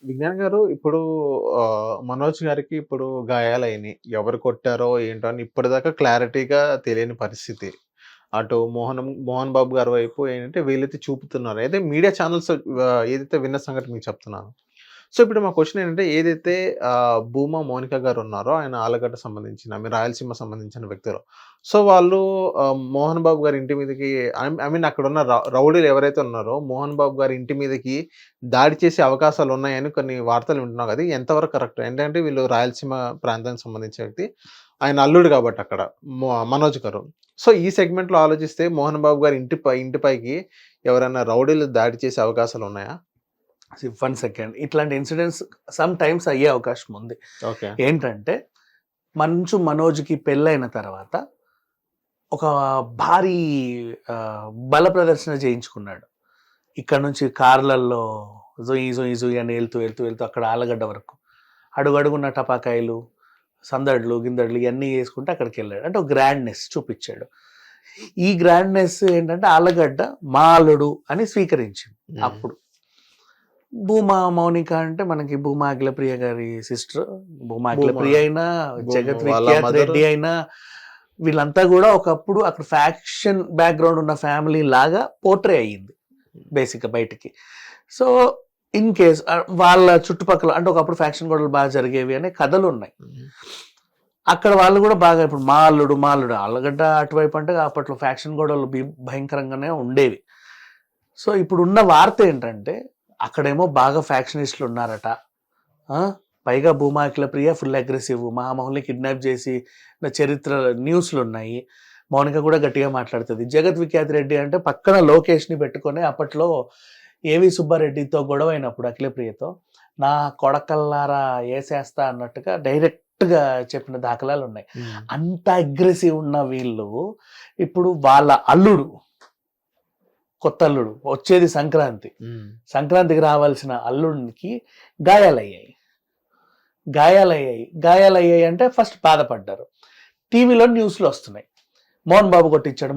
విజ్ఞాన్ గారు ఇప్పుడు మనోజ్ గారికి ఇప్పుడు గాయాలయినాయి. ఎవరు కొట్టారో ఏంటో అని ఇప్పటిదాకా క్లారిటీగా తెలియని పరిస్థితి. అటు మోహన్ బాబు గారి వైపు ఏంటంటే వీళ్ళైతే చూపుతున్నారు. అయితే మీడియా ఛానెల్స్ ఏదైతే విన్న సంగతి మీకు చెప్తున్నాను. సో, ఇప్పుడు మా క్వెషన్ ఏంటంటే ఏదైతే భూమా మౌనిక గారున్నారో ఆయన ఆళ్ళగడ్డ సంబంధించిన, రాయలసీమ సంబంధించిన వ్యక్తులు. సో, వాళ్ళు మోహన్ బాబు గారి ఇంటి మీదకి ఐ మీన్ అక్కడున్న రౌడీలు ఎవరైతే ఉన్నారో మోహన్ బాబు గారి ఇంటి మీదకి దాడి చేసే అవకాశాలున్నాయని కొన్ని వార్తలు వింటున్నాం కదా! ఎంతవరకు కరెక్ట్? ఏంటంటే వీళ్ళు రాయలసీమ ప్రాంతానికి సంబంధించిన వ్యక్తి. ఆయన అల్లుడు కాబట్టి అక్కడ మనోజ్ గారు. సో, ఈ సెగ్మెంట్‌లో ఆలోచిస్తే మోహన్ బాబు గారి ఇంటిపైకి ఎవరైనా రౌడీలు దాడి చేసే అవకాశాలున్నాయా? 1 సెకండ్. ఇట్లాంటి ఇన్సిడెంట్స్ సమ్ టైమ్స్ అయ్యే అవకాశం ఉంది. ఓకే. ఏంటంటే మనోజ్‌కి పెళ్ళైన తర్వాత ఒక భారీ బల ప్రదర్శన చేయించుకున్నాడు. ఇక్కడ నుంచి కార్‌లల్లో జుయ్ అని వెళ్తూ అక్కడ ఆళ్ళగడ్డ వరకు. అడుగడుగున టపాకాయలు, సందడ్లు, గిందడ్లు ఇయన్నీ యేసుకుంటూ అక్కడికెళ్ళాడు. అంటే ఒక గ్రాండ్‌నెస్ చూపిచ్చాడు. ఈ గ్రాండ్‌నెస్ ఏంటంటే ఆళ్ళగడ్డ మా అల్లుడు అని స్వీకరించింది అప్పుడు. భూమా మౌనిక అంటే మనకి భూమా అఖిలప్రియ గారి సిస్టర్. భూమా అఖిలప్రియ అయినా, జగత్ విఖ్యాత్ రెడ్డి అయినా వీళ్ళంతా కూడా ఒకప్పుడు అక్కడ ఫ్యాక్షన్ బ్యాక్గ్రౌండ్ ఉన్న ఫ్యామిలీ లాగా పోర్ట్రే అయ్యింది బేసిక్గా బయటికి. సో ఇన్ కేస్ వాళ్ళ చుట్టుపక్కల అంటే ఒకప్పుడు ఫ్యాక్షన్ గొడవలు బాగా జరిగేవి అనే కథలు ఉన్నాయి. అక్కడ వాళ్ళు కూడా బాగా ఇప్పుడు మా అల్లుడు ఆళ్ళగడ్డ అటువైపు అంటే అప్పట్లో ఫ్యాక్షన్ గొడవలు భయంకరంగానే ఉండేవి. సో ఇప్పుడు ఉన్న వార్త ఏంటంటే అక్కడేమో బాగా ఫ్యాక్షనిస్టులు ఉన్నారట. పైగా భూమా అఖిలప్రియ ఫుల్ అగ్రెసివ్, మహామహుల్ని కిడ్నాప్ చేసి చరిత్ర న్యూస్లు ఉన్నాయి. మౌనిక కూడా గట్టిగా మాట్లాడుతుంది. జగత్ విఖ్యాత్ రెడ్డి అంటే పక్కన లోకేష్ని పెట్టుకొని అప్పట్లో ఏవి సుబ్బారెడ్డితో గొడవ అయినప్పుడు అఖిలప్రియతో నా కొడకల్లారా ఏసేస్తా అన్నట్టుగా డైరెక్ట్గా చెప్పిన దాఖలాలు ఉన్నాయి. అంత అగ్రెసివ్ ఉన్న వీళ్ళు ఇప్పుడు వాళ్ళ అల్లుడు, కొత్త అల్లుడు వచ్చేది సంక్రాంతికి రావాల్సిన అల్లుడికి గాయాలయ్యాయి అంటే ఫస్ట్ బాధపడ్డారు. టీవీలో న్యూస్లో వస్తున్నాయి, మోహన్ బాబు కొట్టించాడు.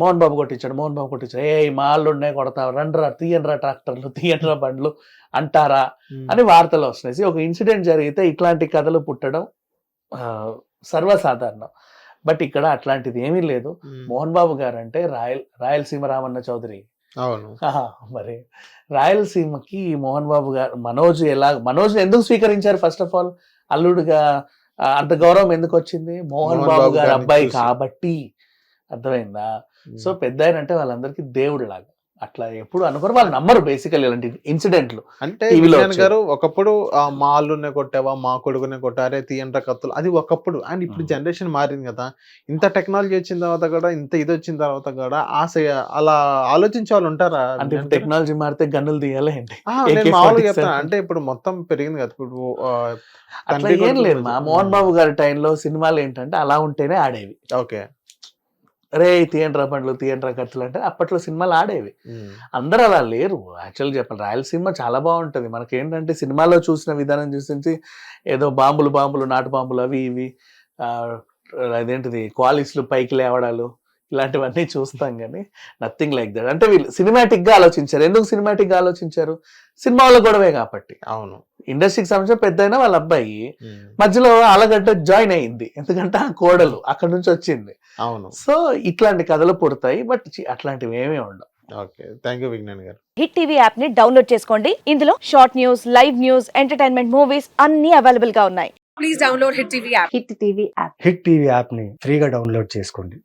ఏ మా అల్లుడినే కొడతావు, రండ్రా తీయన్రా ట్రాక్టర్లు, తీయన్రా బండ్లు అంటారా అని వార్తలు వస్తున్నాయి. ఒక ఇన్సిడెంట్ జరిగితే ఇట్లాంటి కథలు పుట్టడం సర్వసాధారణం. బట్ ఇక్కడ అట్లాంటిది ఏమీ లేదు. మోహన్ బాబు గారు అంటే రాయలసీమ రామన్న చౌదరి. అవును. మరి రాయలసీమకి మోహన్ బాబు గారు మనోజ్ ఎందుకు స్వీకరించారు? ఫస్ట్ ఆఫ్ ఆల్ అల్లుడుగా అంత గౌరవం ఎందుకు వచ్చింది? మోహన్ బాబు గారు అబ్బాయి కాబట్టి. అర్థమైందా? సో పెద్ద ఆయన అంటే వాళ్ళందరికీ దేవుడు లాగా. అట్లా ఎప్పుడు అనుకోరు, వాళ్ళు నమ్మరు బేసికల్ ఇలాంటి ఇన్సిడెంట్లు. అంటే గారు ఒకప్పుడు మా అల్లునే కొట్టావా, మా కొడుకునే కొట్టారే తీయండ్ర కత్తులు, అది ఒకప్పుడు. అండ్ ఇప్పుడు జనరేషన్ మారింది కదా, ఇంత టెక్నాలజీ వచ్చిన తర్వాత కూడా, ఇంత ఇది వచ్చిన తర్వాత కూడా అలా ఆలోచించే వాళ్ళు ఉంటారా? అంటే టెక్నాలజీ మారితే గన్నులు తీయాలి ఏంటి? నేను మామూలుగా చెప్తాను. అంటే ఇప్పుడు మొత్తం పెరిగింది కదా. ఇప్పుడు అట్లా ఏం లేదు. మా మోహన్ బాబు గారి టైంలో సినిమాలు ఏంటంటే అలా ఉంటేనే ఆడేవి. ఓకే. రే తీయండ్రా బండ్లు, తీయండ్రా కత్తులు అంటే అప్పట్లో సినిమాలు ఆడేవి. అందరూ అలా లేరు. యాక్చువల్గా చెప్పాలి, రాయలసీమ చాలా బాగుంటుంది. మనకేంటంటే సినిమాలో చూసిన విధానం చూసి ఏదో బాంబులు, నాటు బాంబులు అవి ఇవి అదేంటిది క్వాలిస్లు పైకి లేవడాలు ఇలాంటివన్నీ చూస్తాం కానీ నథింగ్ లైక్ దట్. అంటే వీళ్ళు సినిమాటిక్ గా ఆలోచించారు. ఎందుకు సినిమాటిక్ గా ఆలోచించారు? సినిమా వాళ్ళ గొడవే కాబట్టి. అవును. ఇండస్ట్రీకి సంబంధించిన పెద్ద అయినా వాళ్ళ అబ్బాయి మధ్యలో ఆలగడ్డ జాయిన్ అయ్యింది, ఎందుకంటే ఆ కోడలు అక్కడ నుంచి వచ్చింది. అవును. సో ఇట్లాంటి కథలు పుడతాయి, బట్ అట్లాంటివి ఏమీ ఉండవు. ఓకే, థ్యాంక్ యూ విజ్ఞాన్ గారు. హిట్ టీవీ యాప్ ని డౌన్లోడ్ చేసుకోండి. ఇందులో short news, live news, entertainment movies అన్ని అవైలబుల్ గా ఉన్నాయి. Please download hit TV app. Hit TV app ని ఫ్రీగా డౌన్లోడ్ చేసుకోండి.